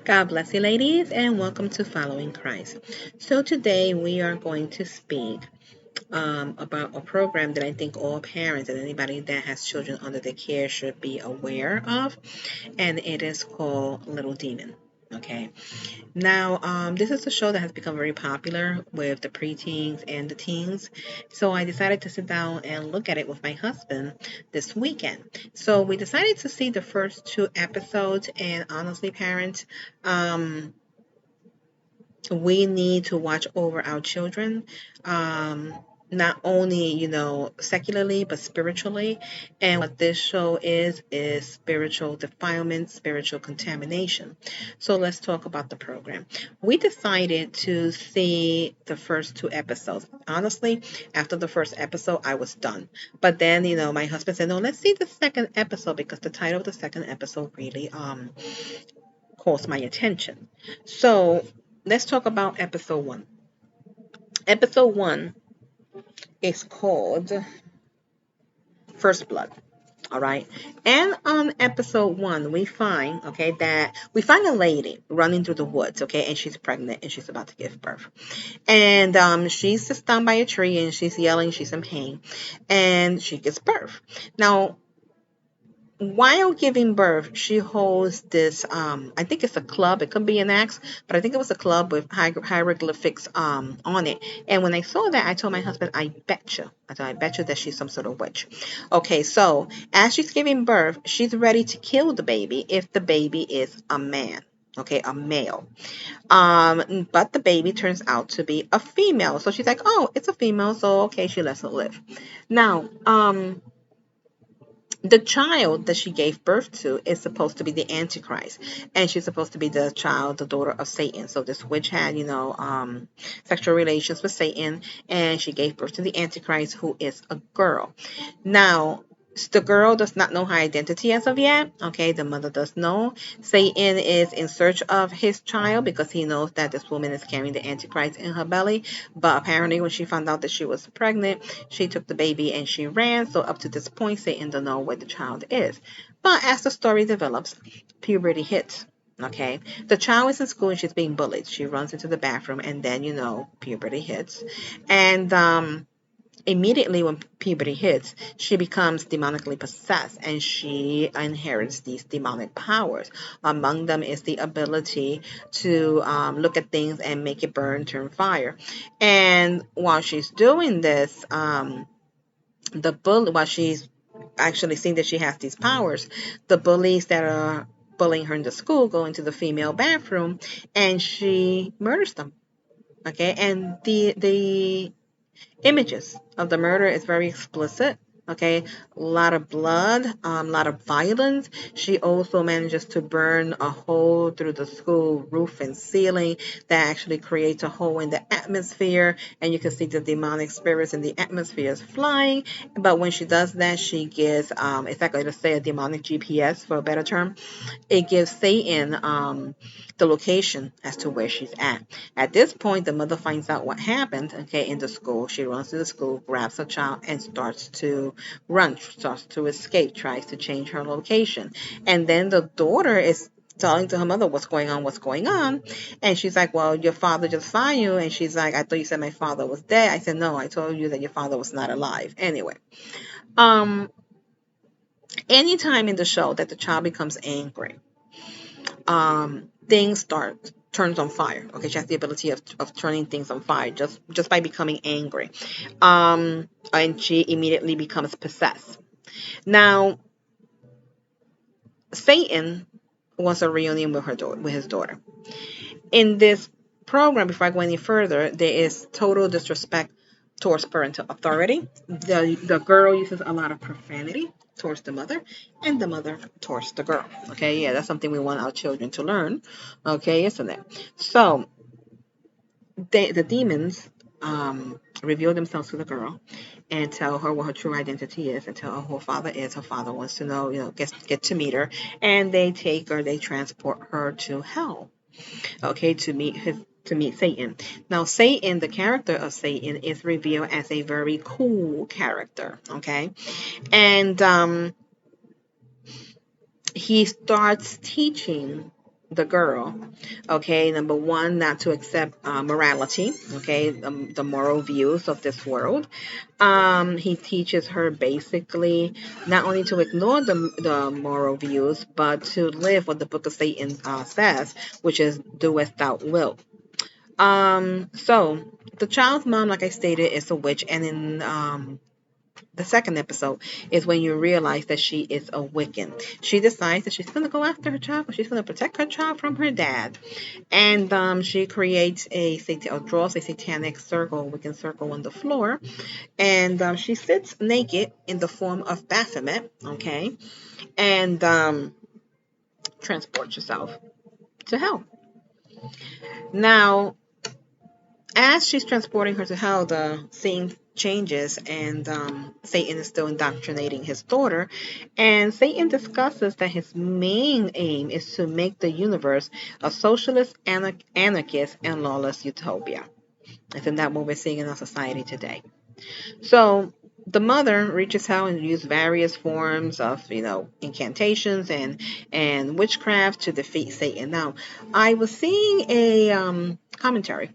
God bless you, ladies, and welcome to Following Christ. So, today we are going to speak about a program that I think all parents and anybody that has children under their care should be aware of, and it is called Little Demon. Okay. Now, this is a show that has become very popular with the preteens and the teens. So I decided to sit down and look at it with my husband this weekend. So we decided to see the first two episodes, and honestly, parents, um, we need to watch over our children. Not only, secularly, but spiritually. And what this show is spiritual defilement, spiritual contamination. So let's talk about the program. We decided to see the first two episodes. Honestly, after the first episode, I was done. But then, my husband said, no, let's see the second episode because the title of the second episode really caught my attention. So let's talk about episode one. Episode one is called First Blood. All right. And on episode one, we find, okay, that we find a lady running through the woods, okay, and she's pregnant and she's about to give birth. And she's just down by a tree and she's yelling, she's in pain, and she gives birth. Now, while giving birth, she holds this, I think it's a club. It could be an axe, but I think it was a club with hieroglyphics on it. And when I saw that, I told my husband, I bet you that she's some sort of witch. Okay, so as she's giving birth, she's ready to kill the baby if the baby is a man. Okay, a male. But the baby turns out to be a female. So she's like, oh, it's a female, so okay, she lets her live. Now, the child that she gave birth to is supposed to be the Antichrist, and she's supposed to be the daughter of Satan. So this witch had, sexual relations with Satan, and she gave birth to the Antichrist, who is a girl. Now, the girl does not know her identity as of yet. Okay, the mother does know. Satan is in search of his child because he knows that this woman is carrying the Antichrist in her belly. But apparently, when she found out that she was pregnant, she took the baby and she ran. So up to this point, Satan don't know where the child is. But as the story develops, puberty hits. Okay, the child is in school and she's being bullied. She runs into the bathroom, and then puberty hits, and immediately when puberty hits, she becomes demonically possessed and she inherits these demonic powers. Among them is the ability to look at things and make it burn, turn fire. And while she's doing this, while she's actually seeing that she has these powers, the bullies that are bullying her in the school go into the female bathroom and she murders them. Okay, and the images of the murder is very explicit. Okay, a lot of blood, a lot of violence. She also manages to burn a hole through the school roof and ceiling that actually creates a hole in the atmosphere, and you can see the demonic spirits in the atmosphere is flying. But when she does that, she gives, it's like, let's say, a demonic GPS for a better term. It gives Satan the location as to where she's at. At this point, the mother finds out what happened, okay, in the school. She runs to the school, grabs her child, and starts to run, starts to escape, tries to change her location. And then the daughter is telling to her mother what's going on. And she's like, well, your father just found you. And she's like, I thought you said my father was dead. I said, no, I told you that your father was not alive. Anyway, um, anytime in the show that the child becomes angry, things start turns on fire. Okay, she has the ability of turning things on fire just by becoming angry. And she immediately becomes possessed. Now, Satan wants a reunion with his daughter. In this program, before I go any further, there is total disrespect towards parental authority. The girl uses a lot of profanity towards the mother, and the mother towards the girl. Okay, yeah, that's something we want our children to learn. Okay, isn't it? So the demons reveal themselves to the girl and tell her what her true identity is and tell her who her father is. Her father wants to know, get to meet her, and they transport her to hell, okay, to meet Satan. Now, Satan, the character of Satan, is revealed as a very cool character, okay, and he starts teaching the girl, okay, number one, not to accept morality, okay, the moral views of this world. He teaches her basically not only to ignore the moral views, but to live what the Book of Satan says, which is do as thou wilt. So the child's mom, like I stated, is a witch, and in the second episode is when you realize that she is a Wiccan. She decides that she's going to go after her child, but she's going to protect her child from her dad. And she creates or draws a satanic circle, Wiccan circle on the floor. And she sits naked in the form of Baphomet, okay, and transports herself to hell. Now, as she's transporting her to hell, the scene changes, and Satan is still indoctrinating his daughter. And Satan discusses that his main aim is to make the universe a socialist, anarchist, and lawless utopia. Isn't that what we're seeing in our society today? So the mother reaches out and uses various forms of, incantations and witchcraft to defeat Satan. Now, I was seeing a commentary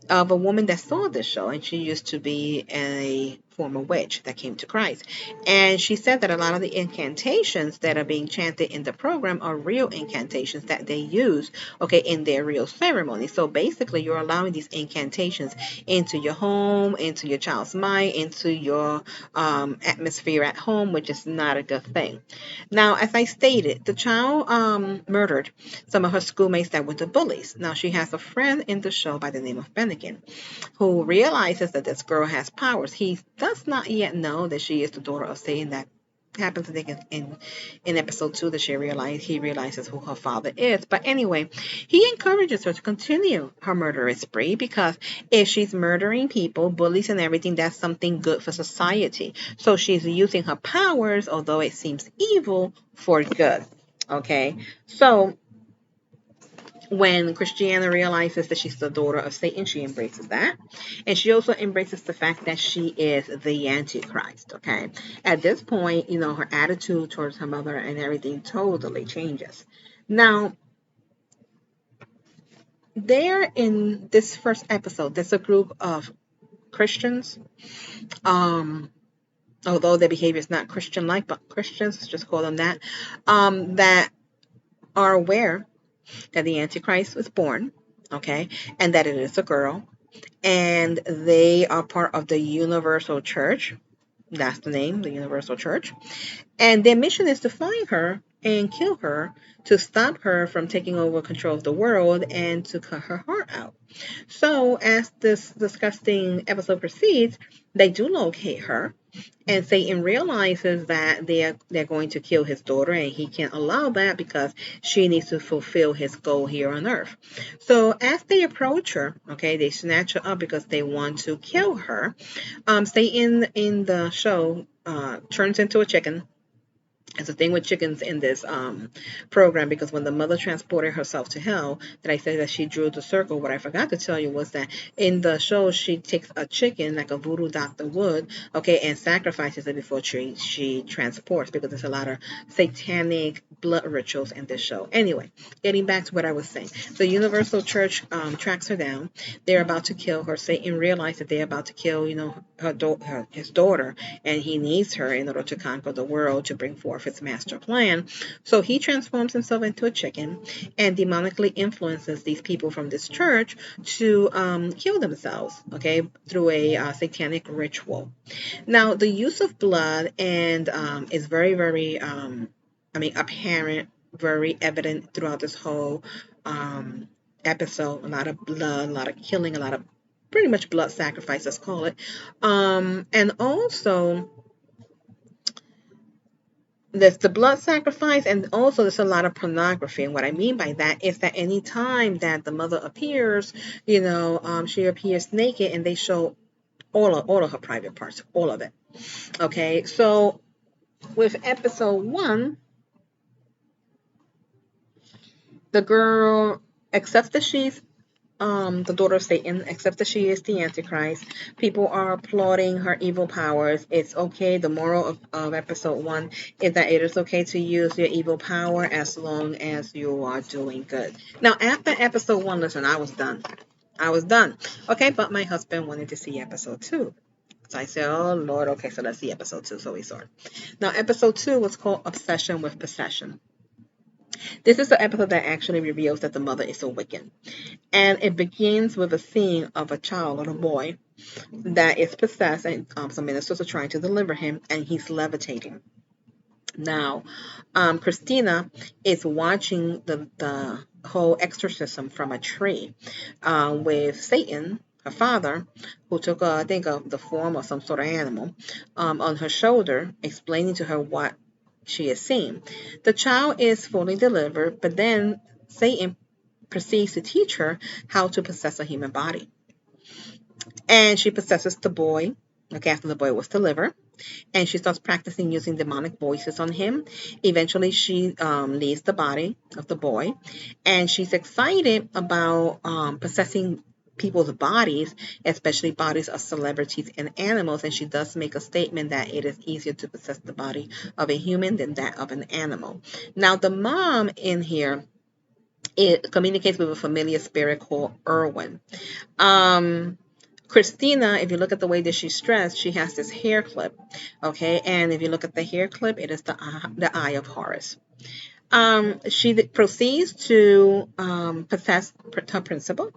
of a woman that saw this show, and she used to be a former witch that came to Christ. And she said that a lot of the incantations that are being chanted in the program are real incantations that they use, okay, in their real ceremony. So basically, you're allowing these incantations into your home, into your child's mind, into your atmosphere at home, which is not a good thing. Now, as I stated, the child murdered some of her schoolmates that were the bullies. Now, she has a friend in the show by the name of Bennigan who realizes that this girl has powers. He does not yet know that she is the daughter of Satan. That happens, I think, in episode 2 that he realizes who her father is. But anyway, he encourages her to continue her murderous spree because if she's murdering people, bullies and everything, that's something good for society. So she's using her powers, although it seems evil, for good. Okay, so when Christiana realizes that she's the daughter of Satan, she embraces that. And she also embraces the fact that she is the Antichrist, okay? At this point, her attitude towards her mother and everything totally changes. Now, there in this first episode, there's a group of Christians, although their behavior is not Christian-like, but Christians, let's just call them that are aware that the Antichrist was born, okay, and that it is a girl, and they are part of the Universal Church. That's the name, the Universal Church. And their mission is to find her and kill her to stop her from taking over control of the world and to cut her heart out. So, as this disgusting episode proceeds, they do locate her, and Satan realizes that they're going to kill his daughter, and he can't allow that because she needs to fulfill his goal here on earth. So as they approach her, okay, they snatch her up because they want to kill her. Satan in the show turns into a chicken. It's a thing with chickens in this program, because when the mother transported herself to hell, that I said that she drew the circle. What I forgot to tell you was that in the show, she takes a chicken like a voodoo doctor would, okay, and sacrifices it before she transports, because there's a lot of satanic blood rituals in this show. Anyway, getting back to what I was saying. The Universal Church tracks her down. They're about to kill her. Satan realized that they're about to kill, his daughter, and he needs her in order to conquer the world, to bring forth his master plan. So he transforms himself into a chicken and demonically influences these people from this church to kill themselves, okay, through a satanic ritual. Now, the use of blood and is very, very, apparent, very evident throughout this whole episode. A lot of blood, a lot of killing, a lot of pretty much blood sacrifice, let's call it. And also, there's the blood sacrifice, and also there's a lot of pornography. And what I mean by that is that any time that the mother appears, she appears naked, and they show all of her private parts, all of it. Okay, so with episode 1, the girl accepts that she's the daughter of Satan, accepts that she is the Antichrist. People are applauding her evil powers. It's okay. The moral of episode one is that it is okay to use your evil power as long as you are doing good. Now, after episode one, listen, I was done. I was done. Okay, but my husband wanted to see episode two. So I said, oh Lord, okay, so let's see episode two. So we saw it. Now, episode two was called Obsession with Possession. This is the episode that actually reveals that the mother is a Wiccan. And it begins with a scene of a child, little boy, that is possessed, and some ministers are trying to deliver him, and he's levitating. Now, Christina is watching the whole exorcism from a tree with Satan, her father, who took, I think, the form of some sort of animal, on her shoulder, explaining to her what she is seeing. The child is fully delivered, but then Satan proceeds to teach her how to possess a human body. And she possesses the boy, okay, after the boy was delivered, and she starts practicing using demonic voices on him. Eventually, she leaves the body of the boy, and she's excited about possessing people's bodies, especially bodies of celebrities and animals. And she does make a statement that it is easier to possess the body of a human than that of an animal. Now, the mom in here, it communicates with a familiar spirit called Erwin. Um, Christina, if you look at the way that she's dressed, she has this hair clip, okay? And if you look at the hair clip, it is the Eye of Horus. She proceeds to possess her principal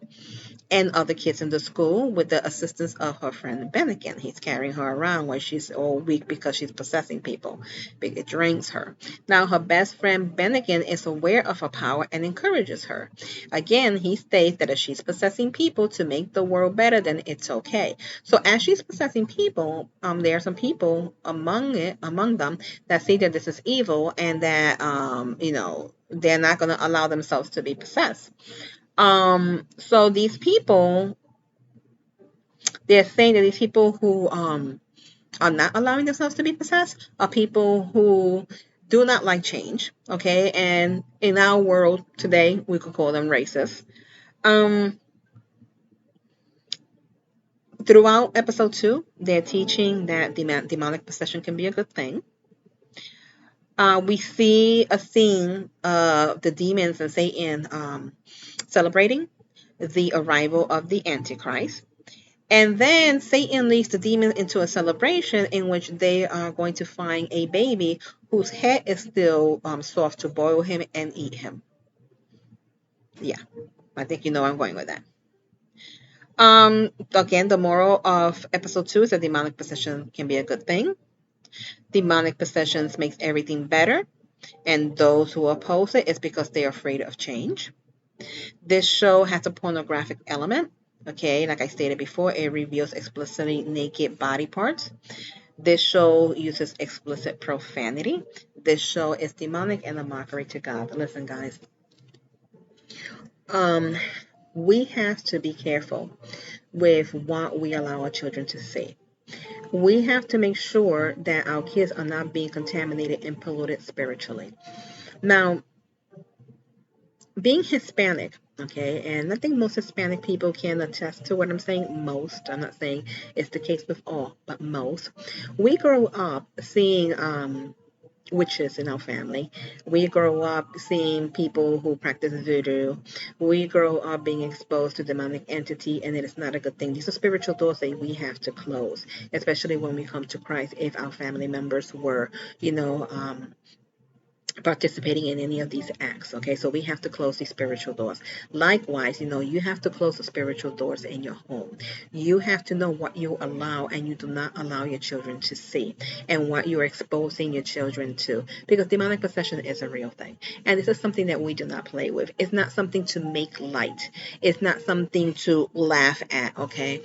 and other kids in the school with the assistance of her friend Bennigan. He's carrying her around while she's all weak because she's possessing people. It drains her. Now, her best friend Bennigan is aware of her power and encourages her. Again, he states that if she's possessing people to make the world better, then it's okay. So, as she's possessing people, there are some people among them that see that this is evil and that they're not going to allow themselves to be possessed. So these people, they're saying that these people who are not allowing themselves to be possessed are people who do not like change, okay? And in our world today, we could call them racist. Um, Throughout episode two, they're teaching that demonic possession can be a good thing. We see a scene of the demons and Satan celebrating the arrival of the Antichrist. And then Satan leads the demons into a celebration in which they are going to find a baby whose head is still soft to boil him and eat him. Yeah, I think you know where I'm going with that. Again, the moral of episode two is that demonic possession can be a good thing. Demonic possessions makes everything better, and those who oppose it is because they're afraid of change. This show has a pornographic element. Okay, like I stated before, it reveals explicitly naked body parts. This show uses explicit profanity. This show is demonic and a mockery to God. Listen, guys, um, we have to be careful with what we allow our children to see. We have to make sure that our kids are not being contaminated and polluted spiritually. Now, being Hispanic, okay, and I think most Hispanic people can attest to what I'm saying. Most, I'm not saying it's the case with all, but most. We grow up seeing witches in our family. We grow up seeing people who practice voodoo. We grow up being exposed to demonic entity, and it is not a good thing. These are spiritual doors that we have to close, especially when we come to Christ. If our family members were, participating in any of these acts. Okay, so we have to close these spiritual doors. Likewise, you have to close the spiritual doors in your home. You have to know what you allow and you do not allow your children to see, and what you're exposing your children to, because demonic possession is a real thing, and this is something that we do not play with. It's not something to make light. It's not something to laugh at. Okay.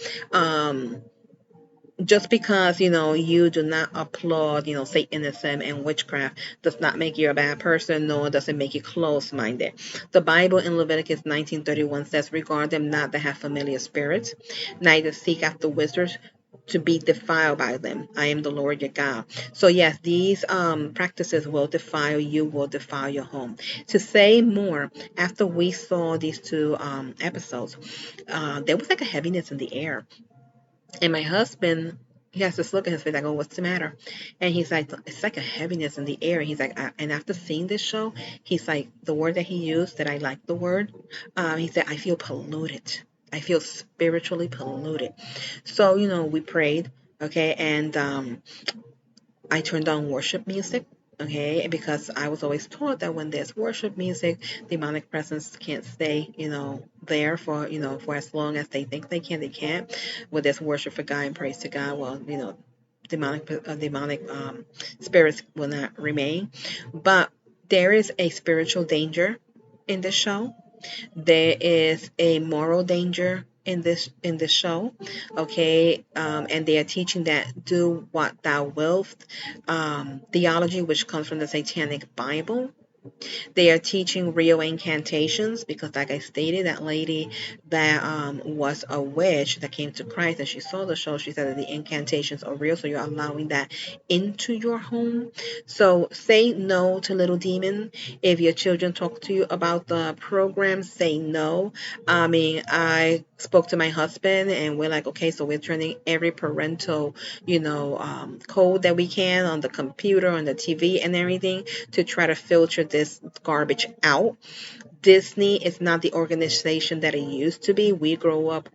Just because you do not applaud Satanism and witchcraft does not make you a bad person, nor does it make you close-minded. The Bible in Leviticus 19:31 says, regard them not that have familiar spirits, neither seek after to be defiled by them. I am the Lord your God. So yes, these practices will defile you, will defile your home. To say more, after we saw these two episodes, there was like a heaviness in the air. And my husband, he has this look at his face. I go, what's the matter? And he's like, it's like a heaviness in the air. And he's like, and after seeing this show, he's like, the word that he used, that I like the word, he said, I feel polluted. I feel spiritually polluted. So, we prayed, okay, and I turned on worship music, okay, because I was always taught that when there's worship music, demonic presence can't stay, there for, for as long as they think they can. They can't. Well, there's worship for God and praise to God. Well, demonic spirits will not remain. But there is a spiritual danger in this show. There is a moral danger in this show, okay, and they are teaching that do what thou wilt, theology, which comes from the Satanic Bible. They are teaching real incantations because, like I stated, that lady that was a witch that came to Christ and she saw the show, she said that the incantations are real. So you're allowing that into your home. So say no to Little Demon. If your children talk to you about the program, say no. I mean, I spoke to my husband and we're like, okay, so we're turning every parental, code that we can on the computer, on the TV and everything to try to filter this garbage out. Disney is not the organization that it used to be.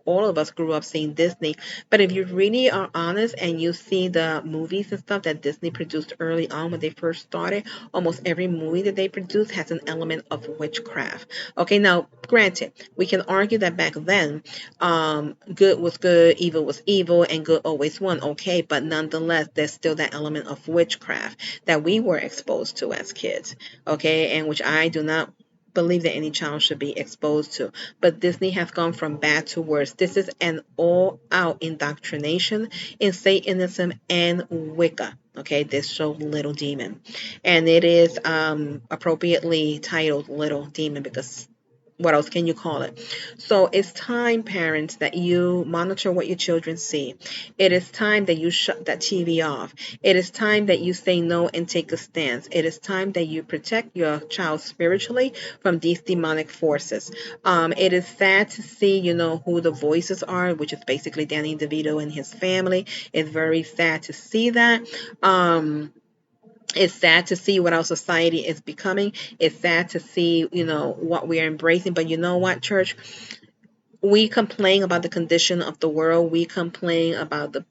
All of us grew up seeing Disney. But if you really are honest and you see the movies and stuff that Disney produced early on when they first started, almost every movie that they produced has an element of witchcraft. Okay, now granted, we can argue that back then, good was good, evil was evil, and good always won. Okay, but nonetheless, there's still that element of witchcraft that we were exposed to as kids. Okay, and which I do not believe that any child should be exposed to. But Disney has gone from bad to worse. This is an all out indoctrination in Satanism and Wicca. Okay, this show Little Demon. And it is appropriately titled Little Demon because what else can you call it? So it's time, parents, that you monitor what your children see. It is time that you shut that TV off. It is time that you say no and take a stance. It is time that you protect your child spiritually from these demonic forces. It is sad to see, who the voices are, which is basically Danny DeVito and his family. It's very sad to see that. It's sad to see what our society is becoming. It's sad to see, what we are embracing. But you know what, church? We complain about the condition of the world. We complain about the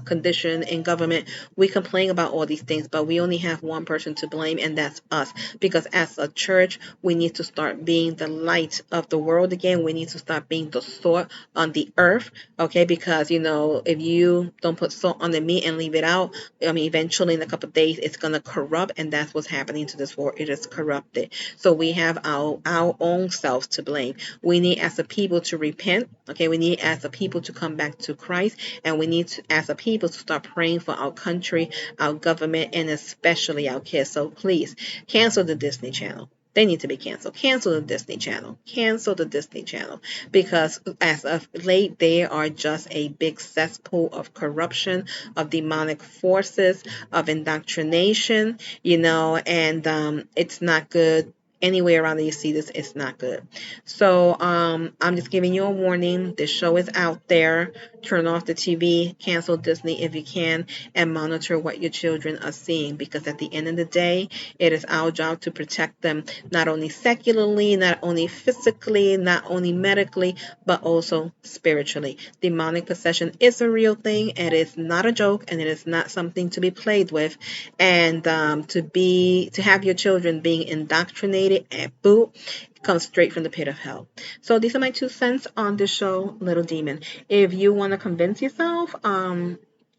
condition in government. We complain about all these things, but we only have one person to blame, and that's us. Because as a church, we need to start being the light of the world again. We need to start being the salt on the earth, okay? Because, if you don't put salt on the meat and leave it out, I mean, eventually in a couple of days, it's going to corrupt, and that's what's happening to this world. It is corrupted. So we have our own selves to blame. We need as a people to repent, okay? We need as a people to come back to Christ, and we need to, as a people, to start praying for our country, our government, and especially our kids. So please cancel the Disney Channel. They need to be canceled. Cancel the Disney Channel. Cancel the Disney Channel. Because as of late, they are just a big cesspool of corruption, of demonic forces, of indoctrination, and it's not good. Anywhere around that you see this, it's not good. So I'm just giving you a warning. This show is out there. Turn off the TV, cancel Disney if you can, and monitor what your children are seeing. Because at the end of the day, it is our job to protect them, not only secularly, not only physically, not only medically, but also spiritually. Demonic possession is a real thing. It is not a joke, and it is not something to be played with. And to have your children being indoctrinated and boot comes straight from the pit of hell. So these are my 2 cents on the show Little Demon. If you want to convince yourself,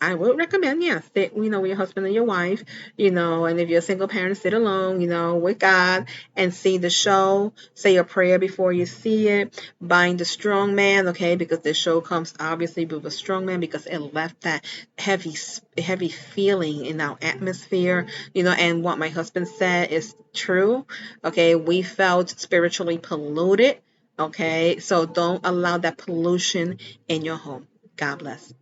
I would recommend, yes, sit, with your husband and your wife, and if you're a single parent, sit alone, with God and see the show. Say a prayer before you see it. Bind the strong man, okay, because this show comes obviously with a strong man because it left that heavy feeling in our atmosphere, and what my husband said is true. Okay, we felt spiritually polluted. Okay, so don't allow that pollution in your home. God bless.